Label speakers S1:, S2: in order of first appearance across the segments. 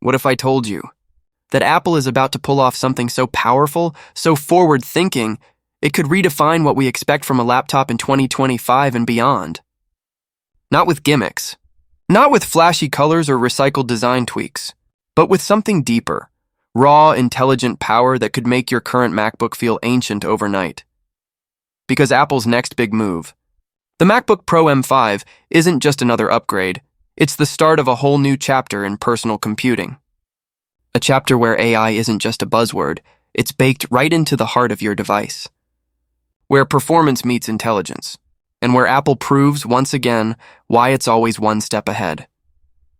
S1: What if I told you that Apple is about to pull off something so powerful, so forward-thinking, it could redefine what we expect from a laptop in 2025 and beyond? Not with gimmicks, not with flashy colors or recycled design tweaks, but with something deeper, raw, intelligent power that could make your current MacBook feel ancient overnight. Because Apple's next big move, the MacBook Pro M5, isn't just another upgrade, it's the start of a whole new chapter in personal computing. A chapter where AI isn't just a buzzword, it's baked right into the heart of your device. Where performance meets intelligence, and where Apple proves once again why it's always one step ahead.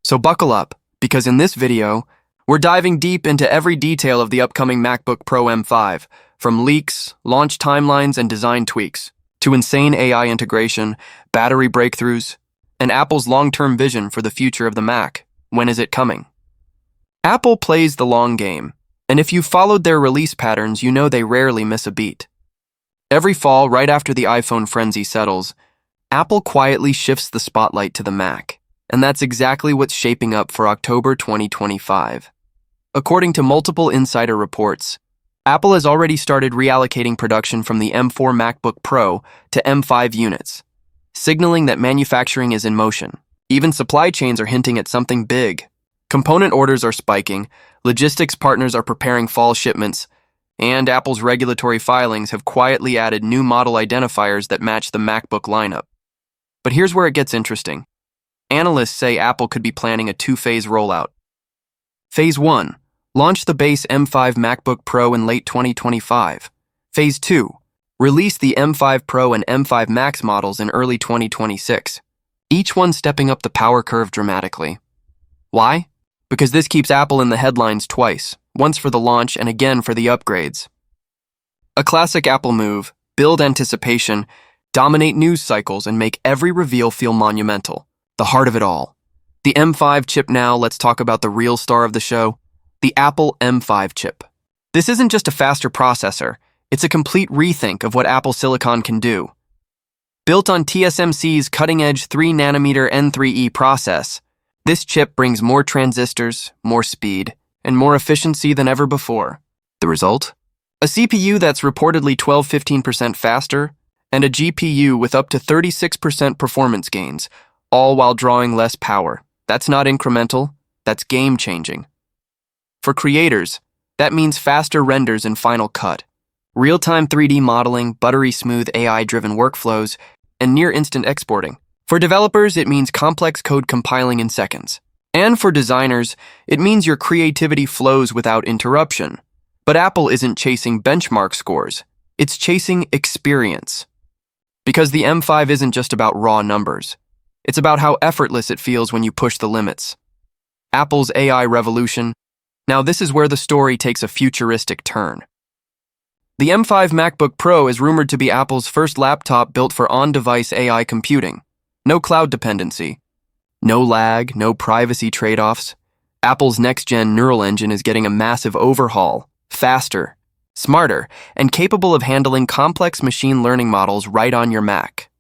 S1: So buckle up, because in this video, we're diving deep into every detail of the upcoming MacBook Pro M5, from leaks, launch timelines, and design tweaks, to insane AI integration, battery breakthroughs, and Apple's long-term vision for the future of the Mac. When is it coming? Apple plays the long game, and if you've followed their release patterns, you know they rarely miss a beat. Every fall, right after the iPhone frenzy settles, Apple quietly shifts the spotlight to the Mac, and that's exactly what's shaping up for October 2025. According to multiple insider reports, Apple has already started reallocating production from the M4 MacBook Pro to M5 units, signaling that manufacturing is in motion. Even supply chains are hinting at something big. Component orders are spiking, logistics partners are preparing fall shipments, and Apple's regulatory filings have quietly added new model identifiers that match the MacBook lineup. But here's where it gets interesting. Analysts say Apple could be planning a two-phase rollout. Phase 1. Launch the base M5 MacBook Pro in late 2025. Phase 2. Release the M5 Pro and M5 Max models in early 2026, each one stepping up the power curve dramatically. Why? Because this keeps Apple in the headlines twice, once for the launch and again for the upgrades. A classic Apple move: build anticipation, dominate news cycles, and make every reveal feel monumental. The heart of it all. The M5 chip now. Let's talk about the real star of the show, the Apple M5 chip. This isn't just a faster processor, it's a complete rethink of what Apple Silicon can do. Built on TSMC's cutting-edge 3nm N3E process, this chip brings more transistors, more speed, and more efficiency than ever before. The result? A CPU that's reportedly 12–15% faster, and a GPU with up to 36% performance gains, all while drawing less power. That's not incremental, that's game-changing. For creators, that means faster renders in Final Cut, real-time 3D modeling, buttery smooth AI-driven workflows, and near-instant exporting. For developers, it means complex code compiling in seconds. And for designers, it means your creativity flows without interruption. But Apple isn't chasing benchmark scores, it's chasing experience. Because the M5 isn't just about raw numbers. It's about how effortless it feels when you push the limits. Apple's AI revolution. Now this is where the story takes a futuristic turn. The M5 MacBook Pro is rumored to be Apple's first laptop built for on-device AI computing. No cloud dependency. No lag, no privacy trade-offs. Apple's next-gen neural engine is getting a massive overhaul, faster, smarter, and capable of handling complex machine learning models right on your Mac.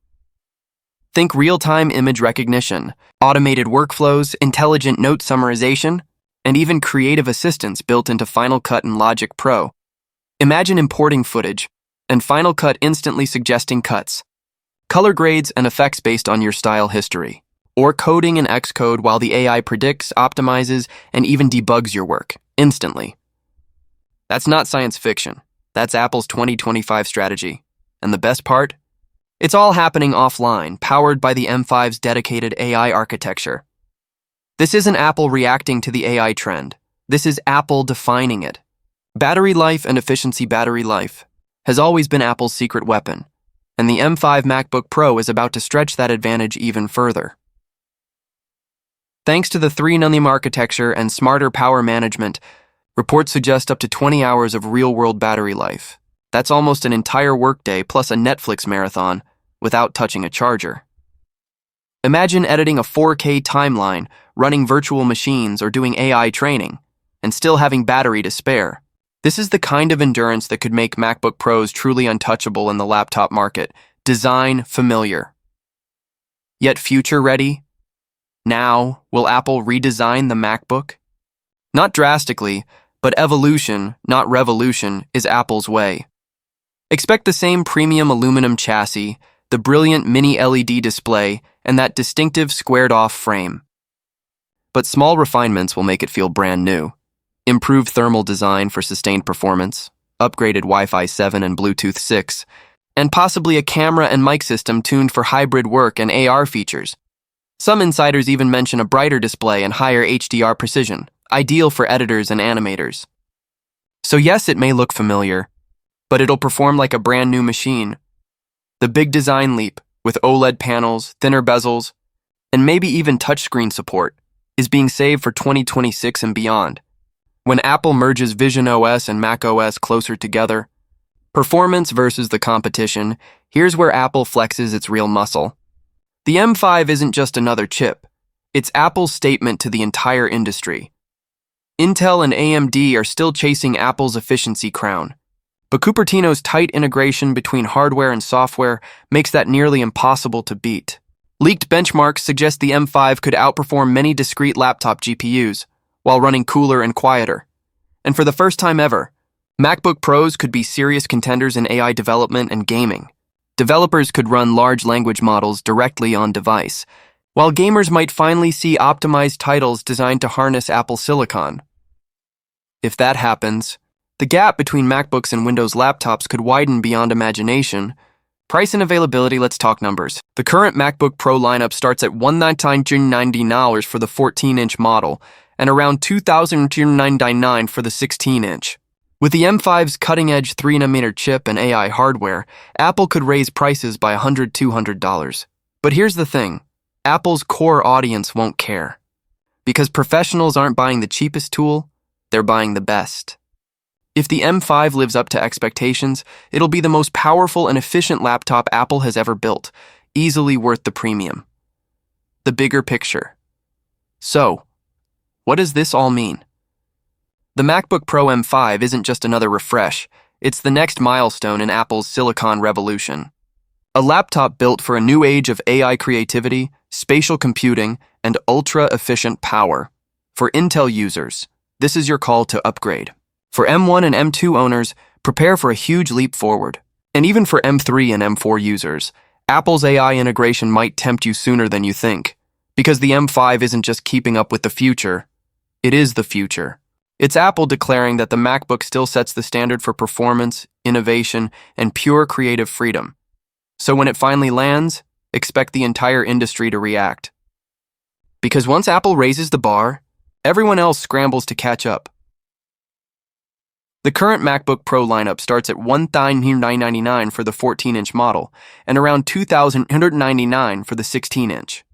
S1: Think real-time image recognition, automated workflows, intelligent note summarization, and even creative assistance built into Final Cut and Logic Pro. Imagine importing footage, and Final Cut instantly suggesting cuts, color grades, and effects based on your style history, or coding in Xcode while the AI predicts, optimizes, and even debugs your work, instantly. That's not science fiction. That's Apple's 2025 strategy. And the best part? It's all happening offline, powered by the M5's dedicated AI architecture. This isn't Apple reacting to the AI trend. This is Apple defining it. Battery life and efficiency. Battery life has always been Apple's secret weapon, and the M5 MacBook Pro is about to stretch that advantage even further. Thanks to the 3nm architecture and smarter power management, reports suggest up to 20 hours of real-world battery life. That's almost an entire workday plus a Netflix marathon without touching a charger. Imagine editing a 4K timeline, running virtual machines, or doing AI training, and still having battery to spare. This is the kind of endurance that could make MacBook Pros truly untouchable in the laptop market. Design familiar, yet future-ready. Now, will Apple redesign the MacBook? Not drastically, but evolution, not revolution, is Apple's way. Expect the same premium aluminum chassis, the brilliant mini LED display, and that distinctive squared-off frame. But small refinements will make it feel brand new. Improved thermal design for sustained performance, upgraded Wi-Fi 7 and Bluetooth 6, and possibly a camera and mic system tuned for hybrid work and AR features. Some insiders even mention a brighter display and higher HDR precision, ideal for editors and animators. So yes, it may look familiar, but it'll perform like a brand new machine. The big design leap, with OLED panels, thinner bezels, and maybe even touchscreen support, is being saved for 2026 and beyond. When Apple merges Vision OS and Mac OS closer together, performance versus the competition, here's where Apple flexes its real muscle. The M5 isn't just another chip. It's Apple's statement to the entire industry. Intel and AMD are still chasing Apple's efficiency crown, but Cupertino's tight integration between hardware and software makes that nearly impossible to beat. Leaked benchmarks suggest the M5 could outperform many discrete laptop GPUs, while running cooler and quieter. And for the first time ever, MacBook Pros could be serious contenders in AI development and gaming. Developers could run large language models directly on device, while gamers might finally see optimized titles designed to harness Apple Silicon. If that happens, the gap between MacBooks and Windows laptops could widen beyond imagination. Price and availability, let's talk numbers. The current MacBook Pro lineup starts at $1,999 for the 14-inch model and around $2,999 for the 16-inch. With the M5's cutting-edge 3nm chip and AI hardware, Apple could raise prices by $100–200. But here's the thing, Apple's core audience won't care. Because professionals aren't buying the cheapest tool, they're buying the best. If the M5 lives up to expectations, it'll be the most powerful and efficient laptop Apple has ever built, easily worth the premium. The bigger picture. So, what does this all mean? The MacBook Pro M5 isn't just another refresh, it's the next milestone in Apple's silicon revolution. A laptop built for a new age of AI creativity, spatial computing, and ultra-efficient power. For Intel users, this is your call to upgrade. For M1 and M2 owners, prepare for a huge leap forward. And even for M3 and M4 users, Apple's AI integration might tempt you sooner than you think. Because the M5 isn't just keeping up with the future, it is the future. It's Apple declaring that the MacBook still sets the standard for performance, innovation, and pure creative freedom. So when it finally lands, expect the entire industry to react. Because once Apple raises the bar, everyone else scrambles to catch up. The current MacBook Pro lineup starts at $1,999 for the 14-inch model and around $2,199 for the 16-inch.